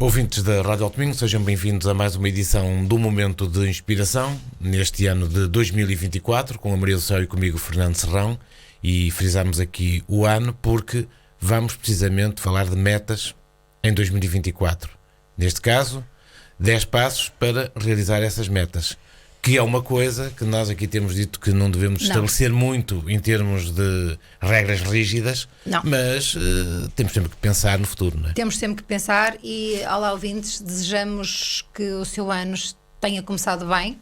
Ouvintes da Rádio Alto, sejam bem-vindos a mais uma edição do Momento de Inspiração, neste ano de 2024, com a Maria do Céu e comigo, Fernando Serrão, e frisamos aqui o ano porque vamos precisamente falar de metas em 2024. Neste caso, 10 passos para realizar essas metas, que é uma coisa que nós aqui temos dito que não devemos estabelecer muito em termos de regras rígidas, mas temos sempre que pensar no futuro, não é? Temos sempre que pensar e, olá ouvintes, desejamos que o seu ano tenha começado bem,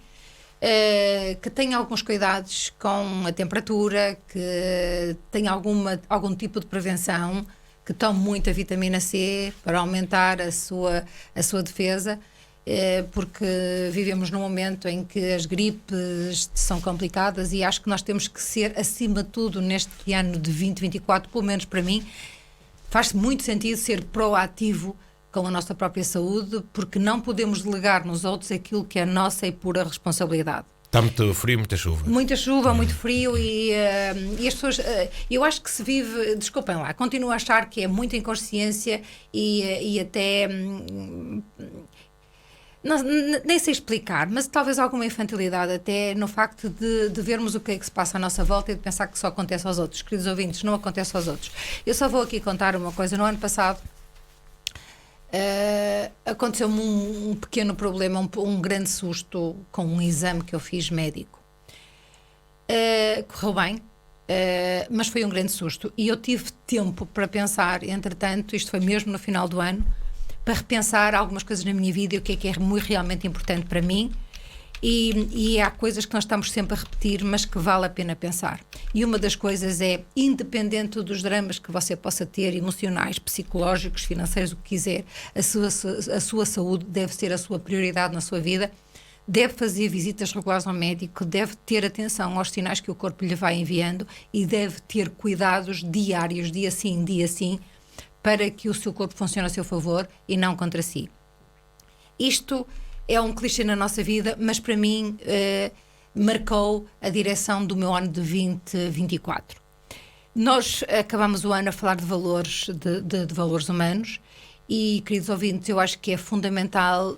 que tenha alguns cuidados com a temperatura, que tenha algum tipo de prevenção, que tome muita vitamina C para aumentar a sua defesa, porque vivemos num momento em que as gripes são complicadas e acho que nós temos que ser, acima de tudo, neste ano de 2024, pelo menos para mim, faz muito sentido ser proativo com a nossa própria saúde, porque não podemos delegar nos outros aquilo que é nossa e pura responsabilidade. Está muito frio, muita chuva. Muita chuva, muito frio e as pessoas... eu acho que se vive... Desculpem lá, continuo a achar que é muita inconsciência e até... Não, nem sei explicar, mas talvez alguma infantilidade até no facto de vermos o que é que se passa à nossa volta e de pensar que só acontece aos outros. Queridos ouvintes, não acontece aos outros. Eu só vou aqui contar uma coisa. No ano passado aconteceu-me um pequeno problema, um grande susto com um exame que eu fiz médico. Correu bem, mas foi um grande susto. E eu tive tempo para pensar, entretanto, isto foi mesmo no final do ano, para repensar algumas coisas na minha vida e o que é realmente importante para mim e há coisas que nós estamos sempre a repetir, mas que vale a pena pensar. E uma das coisas é, independente dos dramas que você possa ter, emocionais, psicológicos, financeiros, o que quiser, a sua saúde deve ser a sua prioridade na sua vida, deve fazer visitas regulares ao médico, deve ter atenção aos sinais que o corpo lhe vai enviando e deve ter cuidados diários, dia sim, para que o seu corpo funcione a seu favor e não contra si. Isto é um clichê na nossa vida, mas para mim marcou a direção do meu ano de 2024. Nós acabamos o ano a falar de valores, de valores humanos e, queridos ouvintes, eu acho que é fundamental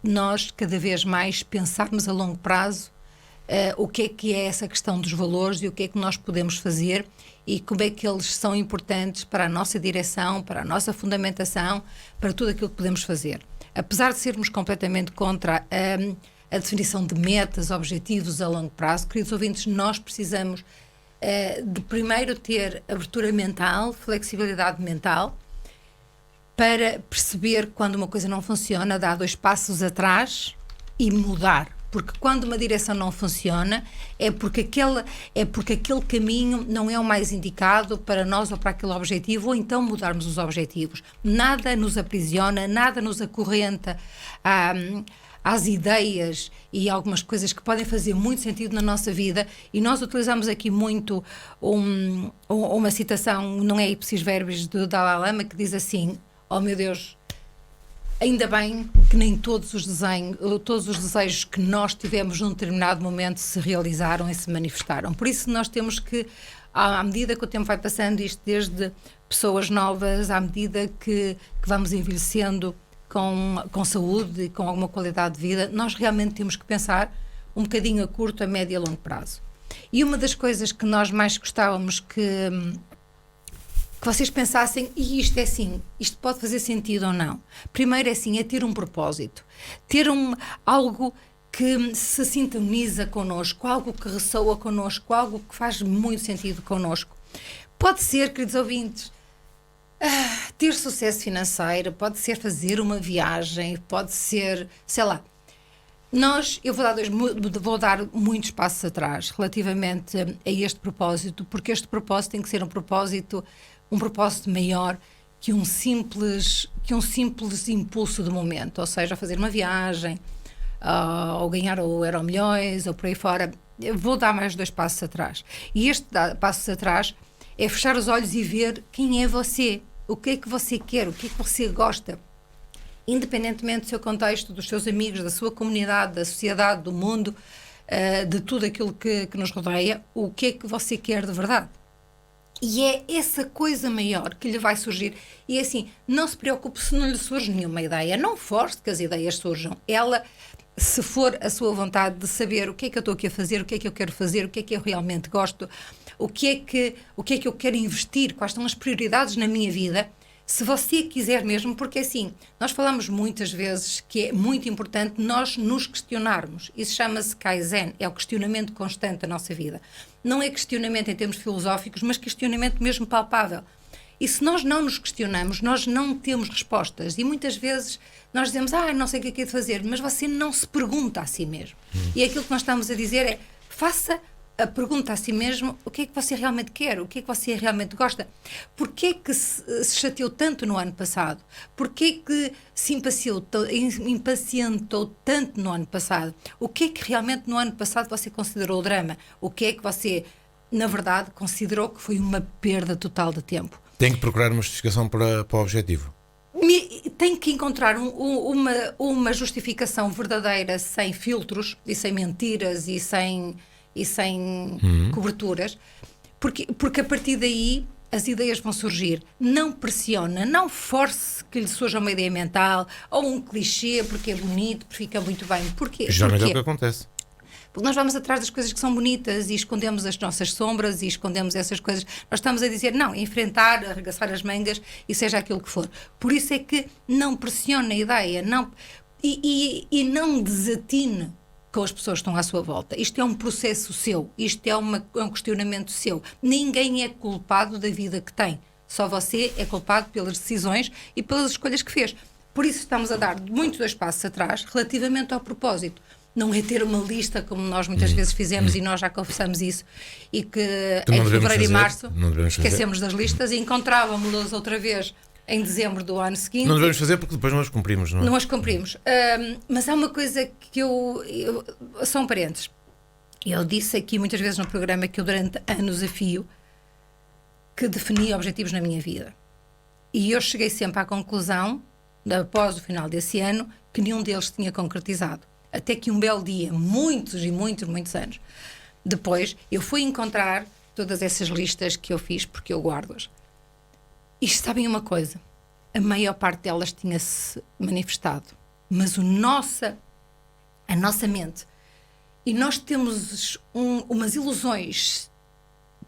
nós cada vez mais pensarmos a longo prazo o que é essa questão dos valores e o que é que nós podemos fazer e como é que eles são importantes para a nossa direção, para a nossa fundamentação, para tudo aquilo que podemos fazer. Apesar de sermos completamente contra a definição de metas, objetivos a longo prazo, queridos ouvintes, nós precisamos de primeiro ter abertura mental, flexibilidade mental, para perceber quando uma coisa não funciona, dar 2 passos atrás e mudar. Porque quando uma direção não funciona é porque aquele caminho não é o mais indicado para nós ou para aquele objetivo, ou então mudarmos os objetivos. Nada nos aprisiona, nada nos acorrenta às ideias e algumas coisas que podem fazer muito sentido na nossa vida, e nós utilizamos aqui muito uma citação, não é ipsis verbis, do Dalai Lama, que diz assim: oh meu Deus, ainda bem que nem todos os desejos que nós tivemos num determinado momento se realizaram e se manifestaram. Por isso nós temos que, à medida que o tempo vai passando, isto desde pessoas novas, à medida que vamos envelhecendo com saúde e com alguma qualidade de vida, nós realmente temos que pensar um bocadinho a curto, a médio e a longo prazo. E uma das coisas que nós mais gostávamos que vocês pensassem, e isto é assim, isto pode fazer sentido ou não. Primeiro é assim, é ter um propósito, ter algo que se sintoniza connosco, algo que ressoa connosco, algo que faz muito sentido connosco. Pode ser, queridos ouvintes, ter sucesso financeiro, pode ser fazer uma viagem, pode ser, sei lá. Eu vou dar muitos passos atrás relativamente a este propósito, porque este propósito tem que ser um propósito maior que um simples impulso do momento, ou seja, fazer uma viagem, ou ganhar o Euromilhões, ou por aí fora. Eu vou dar mais 2 passos atrás. E este passos atrás é fechar os olhos e ver quem é você, o que é que você quer, o que é que você gosta, independentemente do seu contexto, dos seus amigos, da sua comunidade, da sociedade, do mundo, de tudo aquilo que nos rodeia, o que é que você quer de verdade. E é essa coisa maior que lhe vai surgir. E é assim, não se preocupe se não lhe surge nenhuma ideia. Não force que as ideias surjam. Ela, se for a sua vontade de saber o que é que eu estou aqui a fazer, o que é que eu quero fazer, o que é que eu realmente gosto, o que é que eu quero investir, quais são as prioridades na minha vida, se você quiser mesmo, porque assim, nós falamos muitas vezes que é muito importante nós nos questionarmos. Isso chama-se Kaizen, é o questionamento constante da nossa vida. Não é questionamento em termos filosóficos, mas questionamento mesmo palpável. E se nós não nos questionamos, nós não temos respostas. E muitas vezes nós dizemos, não sei o que é de fazer, mas você não se pergunta a si mesmo. E aquilo que nós estamos a dizer é, faça a pergunta a si mesmo, o que é que você realmente quer? O que é que você realmente gosta? Porquê é que se chateou tanto no ano passado? Porquê é que se impacientou tanto no ano passado? O que é que realmente no ano passado você considerou drama? O que é que você, na verdade, considerou que foi uma perda total de tempo? Tem que procurar uma justificação para o objetivo. Tem que encontrar uma justificação verdadeira, sem filtros e sem mentiras e sem coberturas, porque a partir daí as ideias vão surgir. Não pressiona, não force que lhe surja uma ideia mental ou um clichê porque é bonito, porque fica muito bem. Porquê? Geralmente é o que acontece. Porque nós vamos atrás das coisas que são bonitas e escondemos as nossas sombras e escondemos essas coisas. Nós estamos a dizer, não, enfrentar, arregaçar as mangas e seja aquilo que for. Por isso é que não pressione a ideia e não desatine com as pessoas que estão à sua volta. Isto é um processo seu, isto é um questionamento seu. Ninguém é culpado da vida que tem. Só você é culpado pelas decisões e pelas escolhas que fez. Por isso estamos a dar muitos 2 passos atrás relativamente ao propósito. Não é ter uma lista como nós muitas vezes fizemos e nós já confessamos isso e que em fevereiro e março esquecemos das listas e encontrávamos-las outra vez em dezembro do ano seguinte. Não devemos fazer porque depois não as cumprimos, não é? Não as cumprimos. Mas há uma coisa que são parentes. Eu disse aqui muitas vezes no programa que eu durante anos a fio que defini objetivos na minha vida. E eu cheguei sempre à conclusão, após o final desse ano, que nenhum deles tinha concretizado. Até que um belo dia, muitos anos depois, eu fui encontrar todas essas listas que eu fiz, porque eu guardo-as. E sabem uma coisa? A maior parte delas tinha-se manifestado. Mas a nossa mente, e nós temos umas ilusões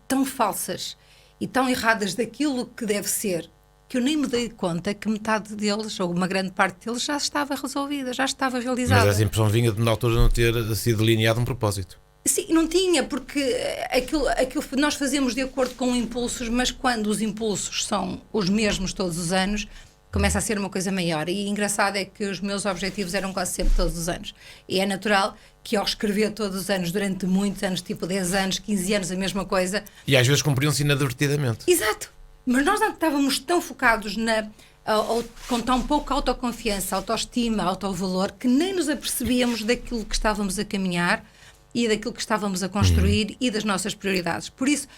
tão falsas e tão erradas daquilo que deve ser, que eu nem me dei conta que metade deles, ou uma grande parte deles, já estava resolvida, já estava realizada. Mas essa impressão vinha de na altura não ter sido delineado um propósito. Sim, não tinha, porque aquilo nós fazemos de acordo com impulsos, mas quando os impulsos são os mesmos todos os anos, começa a ser uma coisa maior. E engraçado é que os meus objetivos eram quase sempre todos os anos. E é natural que ao escrever todos os anos, durante muitos anos, tipo 10 anos, 15 anos, a mesma coisa... E às vezes cumpriam-se inadvertidamente. Exato. Mas nós não estávamos tão focados com tão pouca autoconfiança, autoestima, autovalor, que nem nos apercebíamos daquilo que estávamos a caminhar e daquilo que estávamos a construir e das nossas prioridades. Por isso,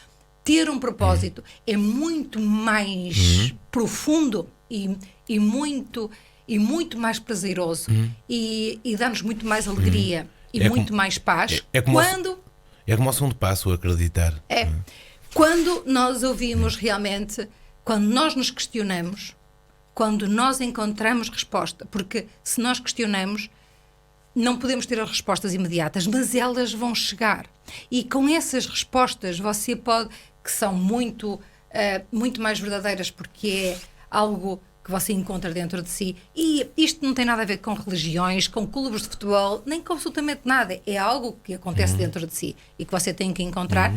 ter um propósito é muito mais profundo e muito mais prazeroso e dá-nos muito mais alegria e muito mais paz. É como o segundo passo, acreditar. Quando nós ouvimos realmente, quando nós nos questionamos, quando nós encontramos resposta, porque se nós questionamos, não podemos ter as respostas imediatas, mas elas vão chegar. E com essas respostas você pode, que são muito mais verdadeiras, porque é algo que você encontra dentro de si. E isto não tem nada a ver com religiões, com clubes de futebol, nem com absolutamente nada. É algo que acontece dentro de si e que você tem que encontrar.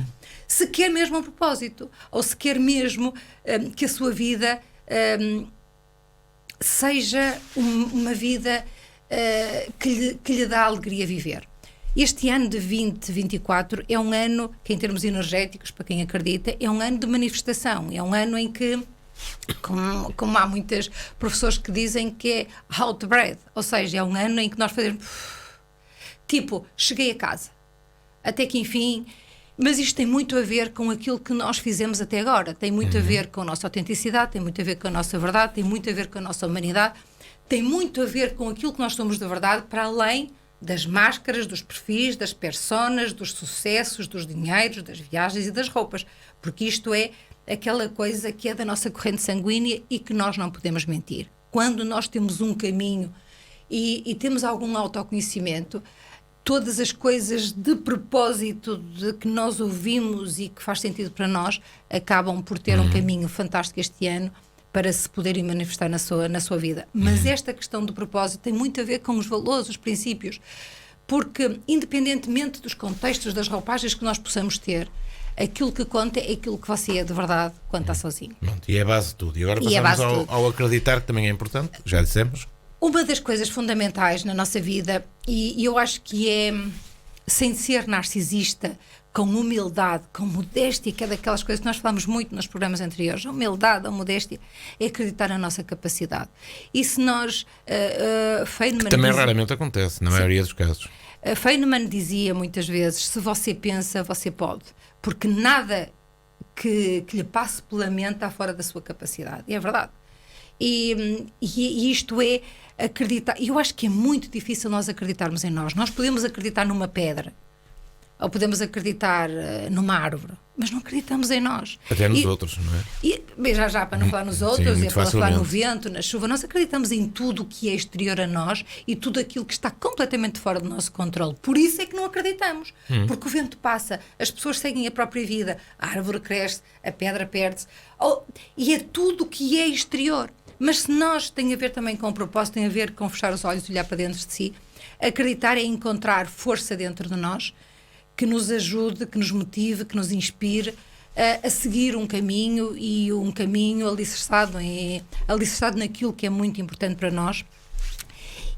Se quer mesmo um propósito, ou se quer mesmo que a sua vida seja uma vida que lhe dá alegria a viver. Este ano de 2024 é um ano que, em termos energéticos, para quem acredita, é um ano de manifestação. É um ano em que, como há muitos professores que dizem que é out breath, ou seja, é um ano em que nós fazemos tipo, cheguei a casa, até que enfim. Mas isto tem muito a ver com aquilo que nós fizemos até agora, tem muito a ver com a nossa autenticidade, tem muito a ver com a nossa verdade, tem muito a ver com a nossa humanidade, tem muito a ver com aquilo que nós somos de verdade, para além das máscaras, dos perfis, das personas, dos sucessos, dos dinheiros, das viagens e das roupas, porque isto é aquela coisa que é da nossa corrente sanguínea e que nós não podemos mentir. Quando nós temos um caminho e temos algum autoconhecimento, todas as coisas de propósito de que nós ouvimos e que faz sentido para nós acabam por ter um caminho fantástico este ano para se poderem manifestar na sua vida. Mas esta questão do propósito tem muito a ver com os valores, os princípios, porque independentemente dos contextos, das roupagens que nós possamos ter, aquilo que conta é aquilo que você é de verdade quando está sozinho. E é a base de tudo. E agora passamos ao acreditar, que também é importante, já dissemos. Uma das coisas fundamentais na nossa vida, e eu acho que é, sem ser narcisista, com humildade, com modéstia, que é daquelas coisas que nós falamos muito nos programas anteriores, a humildade, a modéstia, é acreditar na nossa capacidade. E se nós... Feynman que também raramente acontece, na maioria dos casos. Feynman dizia muitas vezes, se você pensa, você pode. Porque nada que lhe passe pela mente está fora da sua capacidade. E é verdade. E isto é acreditar. Eu acho que é muito difícil nós acreditarmos em nós. Nós podemos acreditar numa pedra, ou podemos acreditar numa árvore, mas não acreditamos em nós. Até nos outros, não é? E já para não falar nos outros, sim, e para falar no vento, na chuva, nós acreditamos em tudo o que é exterior a nós e tudo aquilo que está completamente fora do nosso controle. Por isso é que não acreditamos. Porque o vento passa, as pessoas seguem a própria vida, a árvore cresce, a pedra perde-se, e é tudo o que é exterior. Mas se nós, tem a ver também com o propósito, tem a ver com fechar os olhos e olhar para dentro de si, acreditar é encontrar força dentro de nós, que nos ajude, que nos motive, que nos inspire a seguir um caminho, e um caminho alicerçado naquilo que é muito importante para nós,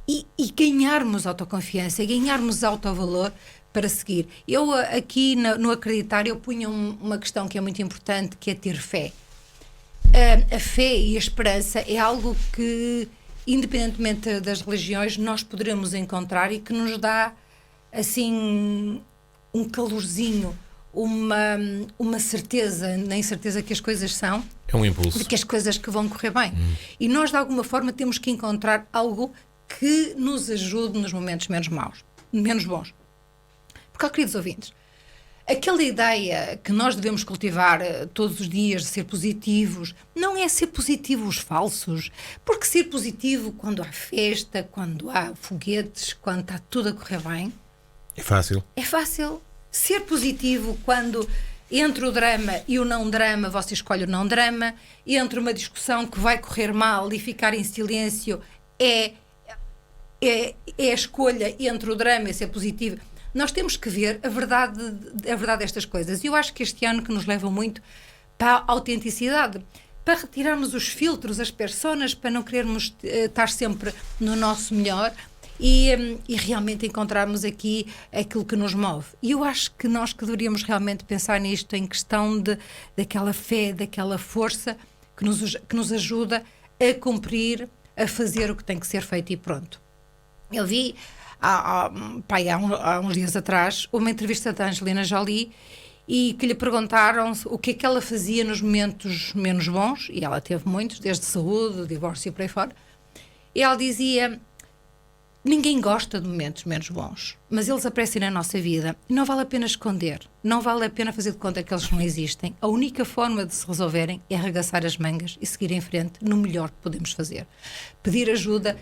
e ganharmos autoconfiança, ganharmos autovalor para seguir. Eu aqui no acreditar, eu punha uma questão que é muito importante, que é ter fé. A fé e a esperança é algo que, independentemente das religiões, nós poderemos encontrar e que nos dá, assim, um calorzinho, uma certeza, nem certeza que as coisas são. É um impulso. De que as coisas que vão correr bem. E nós, de alguma forma, temos que encontrar algo que nos ajude nos momentos menos bons. Porque, queridos ouvintes, aquela ideia que nós devemos cultivar todos os dias de ser positivos, não é ser positivos falsos, porque ser positivo quando há festa, quando há foguetes, quando está tudo a correr bem, é fácil. É fácil. Ser positivo quando entre o drama e o não drama, você escolhe o não drama, entre uma discussão que vai correr mal e ficar em silêncio, é a escolha entre o drama e ser positivo. Nós temos que ver a verdade destas coisas. E eu acho que este ano que nos leva muito para a autenticidade, para retirarmos os filtros, as personas, para não querermos estar sempre no nosso melhor e realmente encontrarmos aqui aquilo que nos move. E eu acho que nós que deveríamos realmente pensar nisto, em questão daquela fé, daquela força que nos ajuda a cumprir, a fazer o que tem que ser feito e pronto. Eu vi há uns dias atrás uma entrevista da Angelina Jolie, e que lhe perguntaram o que é que ela fazia nos momentos menos bons, e ela teve muitos, desde saúde, divórcio e por aí fora, e ela dizia: ninguém gosta de momentos menos bons, mas eles aparecem na nossa vida e não vale a pena esconder, não vale a pena fazer de conta que eles não existem. A única forma de se resolverem é arregaçar as mangas e seguir em frente no melhor que podemos fazer. Pedir ajuda,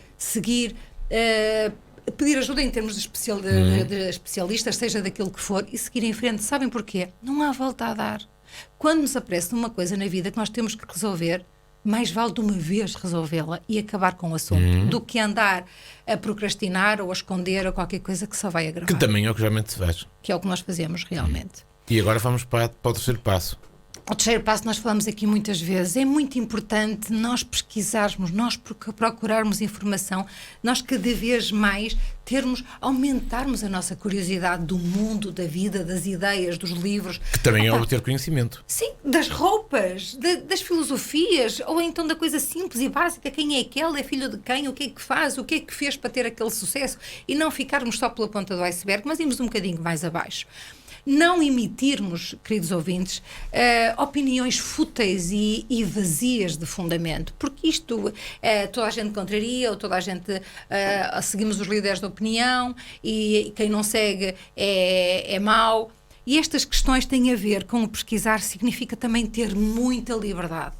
pedir ajuda em termos de especialistas, seja daquilo que for, e seguir em frente. Sabem porquê? Não há volta a dar. Quando nos aparece uma coisa na vida que nós temos que resolver, mais vale de uma vez resolvê-la e acabar com o assunto, do que andar a procrastinar ou a esconder ou qualquer coisa que só vai agravar. Que também é o que geralmente se faz. Que é o que nós fazemos realmente. E agora vamos para o terceiro passo. O terceiro passo, nós falamos aqui muitas vezes, é muito importante nós pesquisarmos, nós procurarmos informação, nós cada vez mais aumentarmos a nossa curiosidade do mundo, da vida, das ideias, dos livros. Que também é obter conhecimento. Sim, das roupas, das filosofias, ou então da coisa simples e básica, quem é aquele, é filho de quem, o que é que faz, o que é que fez para ter aquele sucesso, e não ficarmos só pela ponta do iceberg, mas irmos um bocadinho mais abaixo. Não emitirmos, queridos ouvintes, opiniões fúteis e vazias de fundamento, porque isto toda a gente contraria, ou toda a gente seguimos os líderes da opinião, e quem não segue é mau. E estas questões têm a ver com o pesquisar, significa também ter muita liberdade.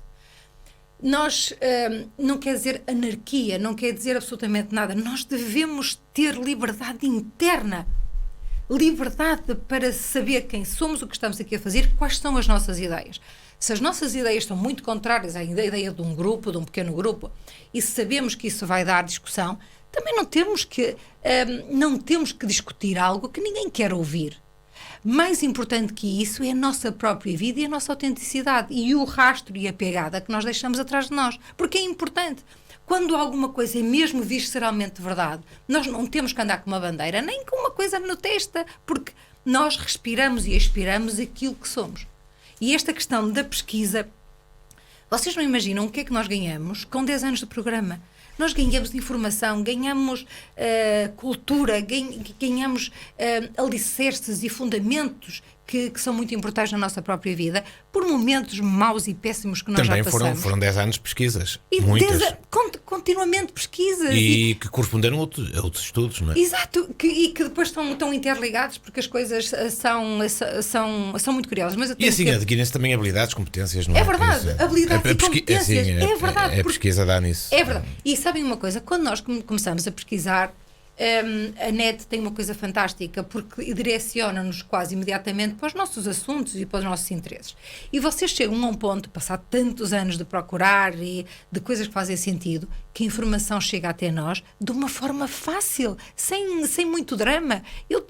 Nós, não quer dizer anarquia, não quer dizer absolutamente nada. Nós devemos ter liberdade interna. Liberdade para saber quem somos, o que estamos aqui a fazer, quais são as nossas ideias. Se as nossas ideias estão muito contrárias à ideia de um grupo, de um pequeno grupo, e se sabemos que isso vai dar discussão, também não temos que discutir algo que ninguém quer ouvir. Mais importante que isso é a nossa própria vida e a nossa autenticidade e o rastro e a pegada que nós deixamos atrás de nós, porque é importante. Quando alguma coisa é mesmo visceralmente verdade, nós não temos que andar com uma bandeira, nem com uma coisa no testa, porque nós respiramos e expiramos aquilo que somos. E esta questão da pesquisa, vocês não imaginam o que é que nós ganhamos com 10 anos de programa. Nós ganhamos informação, ganhamos cultura, ganhamos alicerces e fundamentos que são muito importantes na nossa própria vida, por momentos maus e péssimos que nós também já passamos. Foram 10 anos de pesquisas, e muitas. Continuamente pesquisas. E que corresponderam a outros estudos, não é? Exato, e que depois estão interligados, porque as coisas são muito curiosas. Mas e assim adquirem-se também habilidades, competências, não é? É verdade, habilidades e competências. Assim, é verdade. A pesquisa dá nisso. É verdade. E sabem uma coisa, quando nós começamos a pesquisar, a net tem uma coisa fantástica, porque direciona-nos quase imediatamente para os nossos assuntos e para os nossos interesses. E vocês chegam a um ponto, passado tantos anos de procurar e de coisas que fazem sentido, que a informação chega até nós de uma forma fácil, sem muito drama.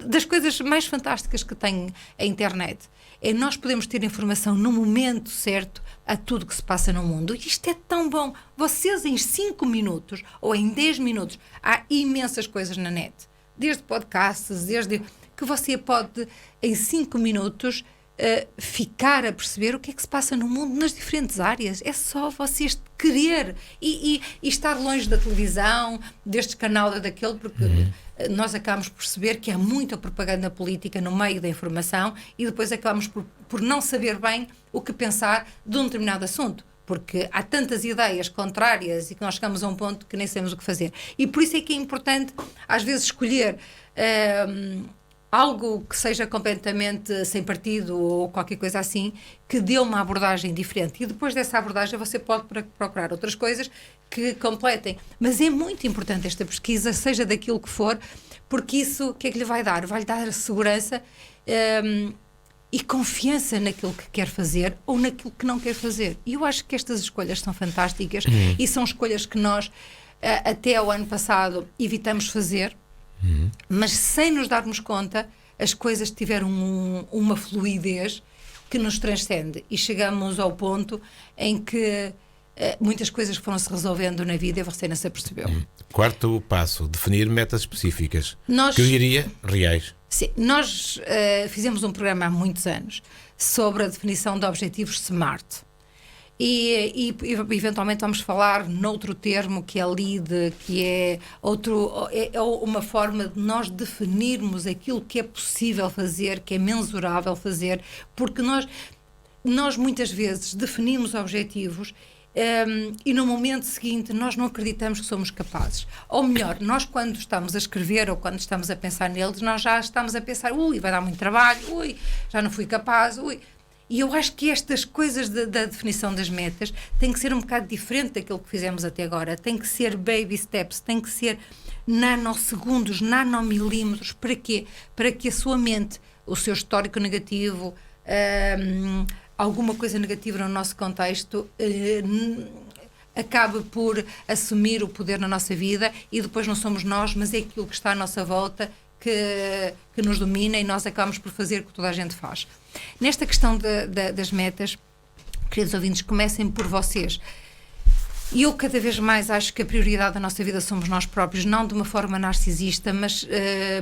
Das coisas mais fantásticas que tem a internet é nós podemos ter informação no momento certo a tudo que se passa no mundo. E isto é tão bom. Vocês em 5 minutos ou em 10 minutos, há imensas coisas na net. Desde podcasts, desde que você pode, em 5 minutos, ficar a perceber o que é que se passa no mundo nas diferentes áreas. É só vocês querer e estar longe da televisão, deste canal ou daquele, porque nós acabamos por perceber que há muita propaganda política no meio da informação e depois acabamos por não saber bem o que pensar de um determinado assunto, porque há tantas ideias contrárias e que nós chegamos a um ponto que nem sabemos o que fazer. E por isso é que é importante, às vezes, escolher algo que seja completamente sem partido ou qualquer coisa assim, que dê uma abordagem diferente. E depois dessa abordagem você pode procurar outras coisas que completem. Mas é muito importante esta pesquisa, seja daquilo que for, porque isso, o que é que lhe vai dar? Vai-lhe dar segurança e confiança naquilo que quer fazer ou naquilo que não quer fazer. E eu acho que estas escolhas são fantásticas e são escolhas que nós, até ao ano passado, evitamos fazer. Mas sem nos darmos conta, as coisas tiveram uma fluidez que nos transcende e chegamos ao ponto em que muitas coisas foram-se resolvendo na vida e você não se apercebeu. Quarto passo, definir metas específicas. Nós, que eu diria reais. Sim, nós fizemos um programa há muitos anos sobre a definição de objetivos SMART. E eventualmente vamos falar noutro termo que é LEAD, que é uma forma de nós definirmos aquilo que é possível fazer, que é mensurável fazer, porque nós muitas vezes definimos objetivos e no momento seguinte nós não acreditamos que somos capazes. Ou melhor, nós quando estamos a escrever ou quando estamos a pensar neles, nós já estamos a pensar, vai dar muito trabalho, já não fui capaz, E eu acho que estas coisas da definição das metas têm que ser um bocado diferente daquilo que fizemos até agora. Tem que ser baby steps, tem que ser nanosegundos, nanomilímetros. Para quê? Para que a sua mente, o seu histórico negativo, alguma coisa negativa no nosso contexto, acabe por assumir o poder na nossa vida e depois não somos nós, mas é aquilo que está à nossa volta que nos domina e nós acabamos por fazer o que toda a gente faz. Nesta questão das metas, queridos ouvintes, comecem por vocês. E eu cada vez mais acho que a prioridade da nossa vida somos nós próprios, não de uma forma narcisista, mas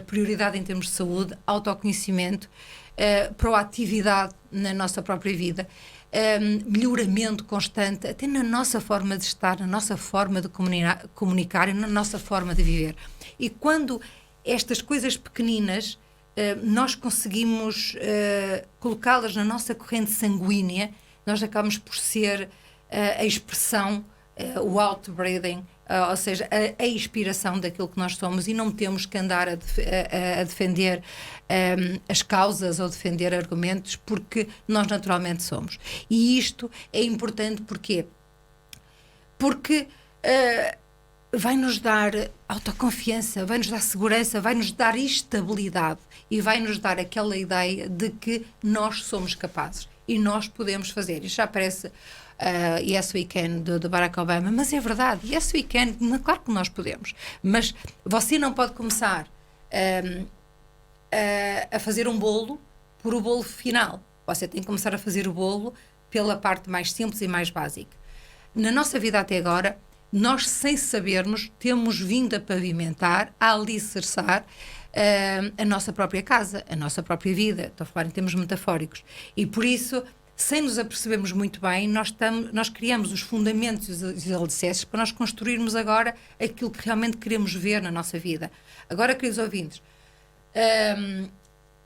prioridade em termos de saúde, autoconhecimento, proatividade na nossa própria vida, melhoramento constante, até na nossa forma de estar, na nossa forma de comunicar e na nossa forma de viver. E quando estas coisas pequeninas nós conseguimos colocá-las na nossa corrente sanguínea, nós acabamos por ser a expressão, o outbreathing ou seja, a inspiração daquilo que nós somos, e não temos que andar a defender as causas ou defender argumentos, porque nós naturalmente somos. E isto é importante porque vai-nos dar autoconfiança, vai-nos dar segurança, vai-nos dar estabilidade e vai-nos dar aquela ideia de que nós somos capazes e nós podemos fazer. Isto já parece Yes We Can do Barack Obama, mas é verdade, Yes We Can, claro que nós podemos, mas você não pode começar a fazer um bolo por o bolo final. Você tem que começar a fazer o bolo pela parte mais simples e mais básica. Na nossa vida até agora, nós, sem sabermos, temos vindo a pavimentar, a alicerçar a nossa própria casa, a nossa própria vida. Estou a falar em termos metafóricos. E por isso, sem nos apercebermos muito bem, nós criamos os fundamentos e os alicerces para nós construirmos agora aquilo que realmente queremos ver na nossa vida. Agora, queridos ouvintes,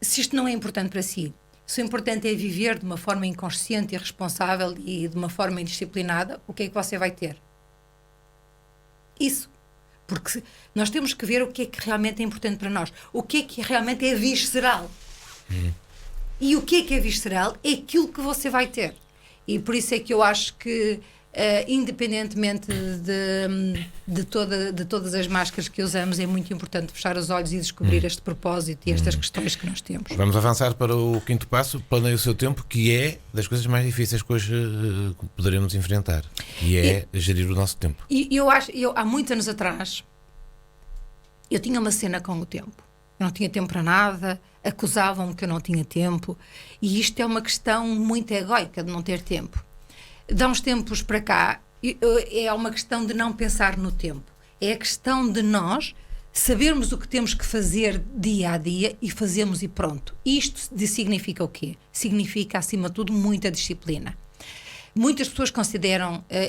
se isto não é importante para si, se o importante é viver de uma forma inconsciente e responsável e de uma forma indisciplinada, o que é que você vai ter? Isso. Porque nós temos que ver o que é que realmente é importante para nós. O que é realmente é visceral. E o que é visceral é aquilo que você vai ter. E por isso é que eu acho que, independentemente de todas as máscaras que usamos, é muito importante fechar os olhos e descobrir este propósito e estas questões que nós temos. Vamos avançar para o quinto passo, planeie o seu tempo, que é das coisas mais difíceis que hoje poderemos enfrentar. E é gerir o nosso tempo. E eu há muitos anos atrás, eu tinha uma cena com o tempo. Eu não tinha tempo para nada, acusavam-me que eu não tinha tempo, e isto é uma questão muito egóica de não ter tempo. De há uns tempos para cá, é uma questão de não pensar no tempo. É a questão de nós sabermos o que temos que fazer dia a dia e fazemos e pronto. Isto significa o quê? Significa, acima de tudo, muita disciplina. Muitas pessoas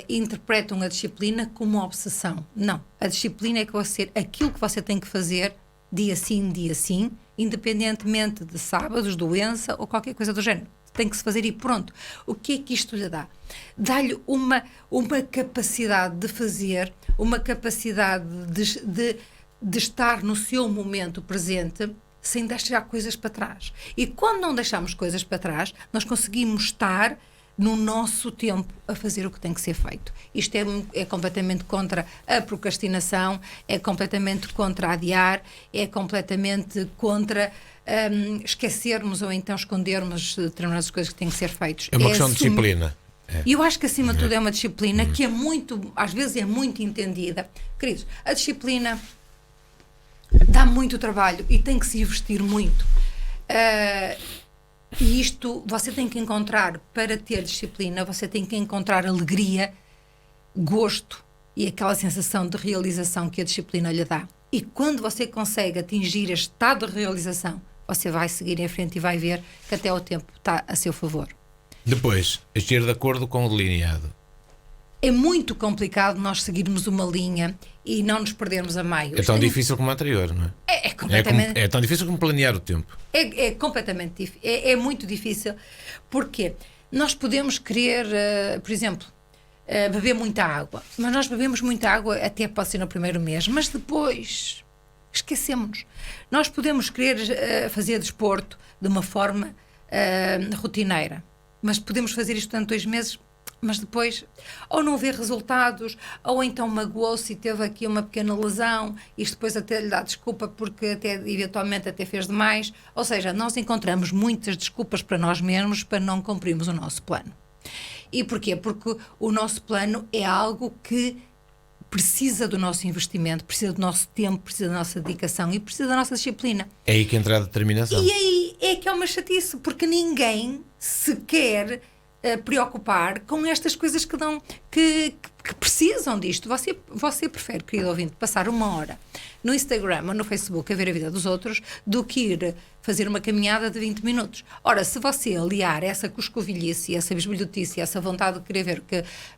interpretam a disciplina como uma obsessão. Não. A disciplina é aquilo que você tem que fazer dia sim, independentemente de sábados, doença ou qualquer coisa do género. Tem que se fazer e pronto. O que é que isto lhe dá? Dá-lhe uma capacidade de fazer, uma capacidade de estar no seu momento presente sem deixar coisas para trás. E quando não deixamos coisas para trás, nós conseguimos estar no nosso tempo a fazer o que tem que ser feito. Isto é completamente contra a procrastinação, é completamente contra adiar, é completamente contra esquecermos ou então escondermos determinadas coisas que têm que ser feitas. É uma questão de disciplina. E eu acho que acima de tudo é uma disciplina que às vezes é muito entendida. Queridos, a disciplina dá muito trabalho e tem que se investir muito. E isto você tem que encontrar, para ter disciplina, você tem que encontrar alegria, gosto e aquela sensação de realização que a disciplina lhe dá. E quando você consegue atingir este estado de realização, você vai seguir em frente e vai ver que até o tempo está a seu favor. Depois, agir de acordo com o delineado. É muito complicado nós seguirmos uma linha e não nos perdermos a meio. É tão difícil como a anterior, não é? É completamente... É tão difícil como planear o tempo. É completamente difícil. É muito difícil. Porque nós podemos querer, por exemplo, beber muita água. Mas nós bebemos muita água até pode ser no primeiro mês. Mas depois esquecemos-nos. Nós podemos querer fazer desporto de uma forma rotineira. Mas podemos fazer isto durante 2 meses... mas depois ou não vê resultados, ou então magoou-se e teve aqui uma pequena lesão, e depois até lhe dá desculpa porque eventualmente até fez demais. Ou seja, nós encontramos muitas desculpas para nós mesmos para não cumprirmos o nosso plano. E porquê? Porque o nosso plano é algo que precisa do nosso investimento, precisa do nosso tempo, precisa da nossa dedicação e precisa da nossa disciplina. É aí que entra a determinação. E aí é que é uma chatice, porque ninguém se quer preocupar com estas coisas que precisam disto. Você prefere, querido ouvinte, passar 1 hora no Instagram ou no Facebook a ver a vida dos outros do que ir fazer uma caminhada de 20 minutos. Ora, se você aliar essa cuscovilhice, essa bisbilhotice, essa vontade de querer ver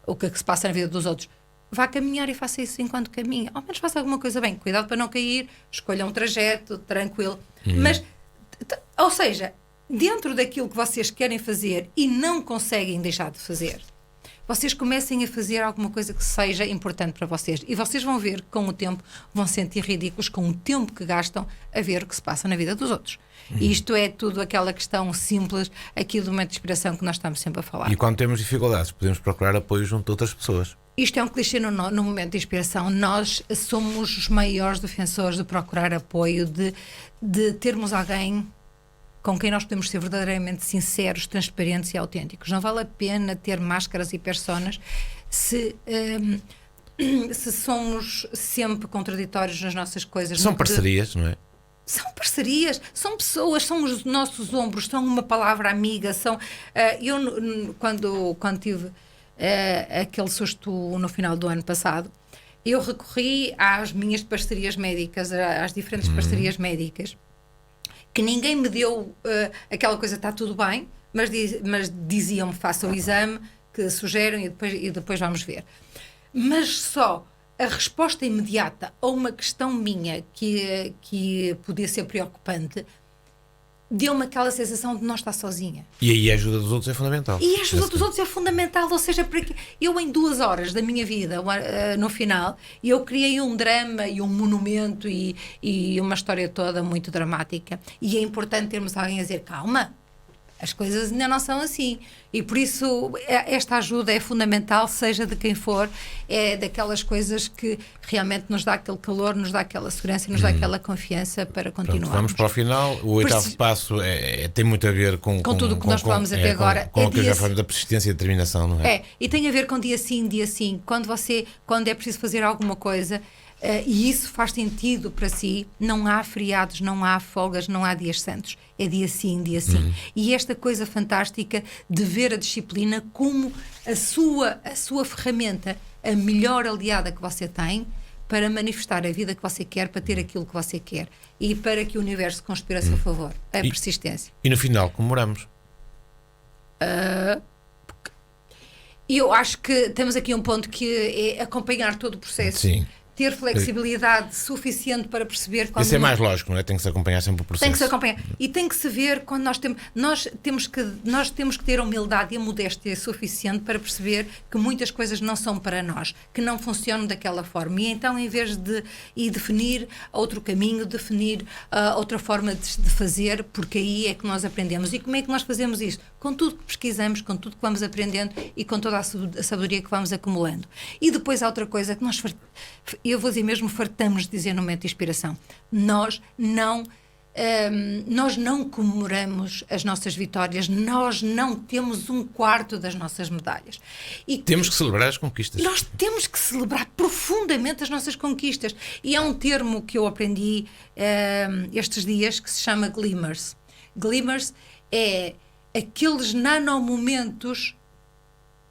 o que se passa na vida dos outros, vá caminhar e faça isso enquanto caminha. Ao menos faça alguma coisa bem. Cuidado para não cair, escolha um trajeto tranquilo. Mas, ou seja, dentro daquilo que vocês querem fazer e não conseguem deixar de fazer, vocês comecem a fazer alguma coisa que seja importante para vocês. E vocês vão ver que com o tempo vão sentir ridículos com o tempo que gastam a ver o que se passa na vida dos outros. E isto é tudo aquela questão simples aqui do momento de inspiração que nós estamos sempre a falar. E quando temos dificuldades, podemos procurar apoio junto de outras pessoas. Isto é um clichê no momento de inspiração. Nós somos os maiores defensores de procurar apoio, de termos alguém com quem nós podemos ser verdadeiramente sinceros, transparentes e autênticos. Não vale a pena ter máscaras e personas se somos sempre contraditórios nas nossas coisas. São parcerias, não é? São parcerias, são pessoas, são os nossos ombros, são uma palavra amiga. Eu, quando tive aquele susto no final do ano passado, eu recorri às minhas parcerias médicas, às diferentes parcerias médicas, que ninguém me deu aquela coisa, está tudo bem, mas diziam-me, faça o exame que sugerem e depois vamos ver. Mas só a resposta imediata a uma questão minha que podia ser preocupante deu-me aquela sensação de não estar sozinha. E aí a ajuda dos outros é fundamental. E a ajuda dos outros é fundamental, ou seja, porque eu em 2 horas da minha vida, no final, eu criei um drama e um monumento e uma história toda muito dramática. E é importante termos alguém a dizer, calma, as coisas ainda não são assim. E por isso esta ajuda é fundamental, seja de quem for, é daquelas coisas que realmente nos dá aquele calor, nos dá aquela segurança, nos dá aquela confiança para continuarmos. Pronto, vamos para o final. O oitavo passo tem muito a ver com tudo o que nós falamos até agora. Com o que já falamos da persistência e determinação, não é? E tem a ver com dia sim, quando é preciso fazer alguma coisa, e isso faz sentido para si, não há feriados, não há folgas, não há dias santos. É dia sim, dia sim. E esta coisa fantástica de ver a disciplina como a sua ferramenta, a melhor aliada que você tem para manifestar a vida que você quer, para ter aquilo que você quer e para que o universo conspire a seu favor. A persistência. E no final comemoramos. Eu acho que temos aqui um ponto que é acompanhar todo o processo. Sim. Ter flexibilidade suficiente para perceber quando... Isso é mais lógico, não é? Tem que se acompanhar sempre o processo. Tem que se acompanhar. E tem que se ver quando nós temos que ter a humildade e a modéstia suficiente para perceber que muitas coisas não são para nós, que não funcionam daquela forma. E então, em vez de definir outro caminho, definir outra forma de fazer, porque aí é que nós aprendemos. E como é que nós fazemos isso? Com tudo que pesquisamos, com tudo que vamos aprendendo e com toda a sabedoria que vamos acumulando. E depois há outra coisa que eu vou dizer mesmo, fartamos de dizer no momento de inspiração. Nós não comemoramos as nossas vitórias, nós não temos 1/4 das nossas medalhas. E temos que celebrar as conquistas. Nós temos que celebrar profundamente as nossas conquistas. E há um termo que eu aprendi estes dias que se chama glimmers. Glimmers é aqueles nanomomentos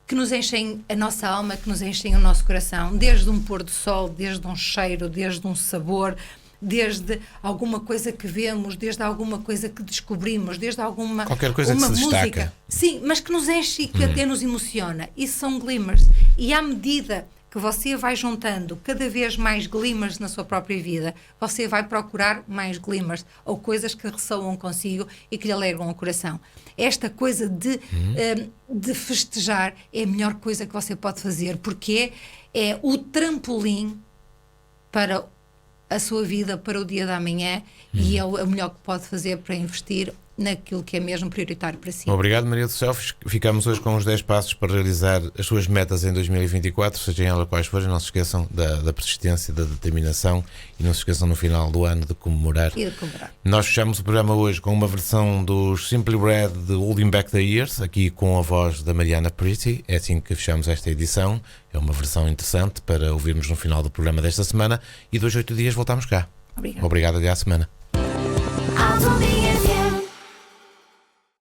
que nos enchem a nossa alma, que nos enchem o nosso coração, desde um pôr do sol, desde um cheiro, desde um sabor, desde alguma coisa que vemos, desde alguma coisa que descobrimos, desde alguma qualquer coisa que se música. Destaca. Sim, mas que nos enche e que até nos emociona. Isso são glimmers. E à medida que você vai juntando cada vez mais glimmers na sua própria vida, você vai procurar mais glimmers ou coisas que ressoam consigo e que lhe alegram o coração. Esta coisa de festejar é a melhor coisa que você pode fazer, porque é o trampolim para a sua vida, para o dia da manhã, e é o melhor que pode fazer para investir naquilo que é mesmo prioritário para si. Obrigado, Maria do Céu. Ficamos hoje com os 10 passos para realizar as suas metas em 2024, sejam elas quais forem. Não se esqueçam da persistência, da determinação, e não se esqueçam no final do ano de comemorar. E de comemorar. Nós fechamos o programa hoje com uma versão dos Simply Red de Holding Back the Years, aqui com a voz da Mariana Pretty. É assim que fechamos esta edição. É uma versão interessante para ouvirmos no final do programa desta semana, e 2 a 8 dias voltamos cá. Obrigada. Obrigado, até à semana.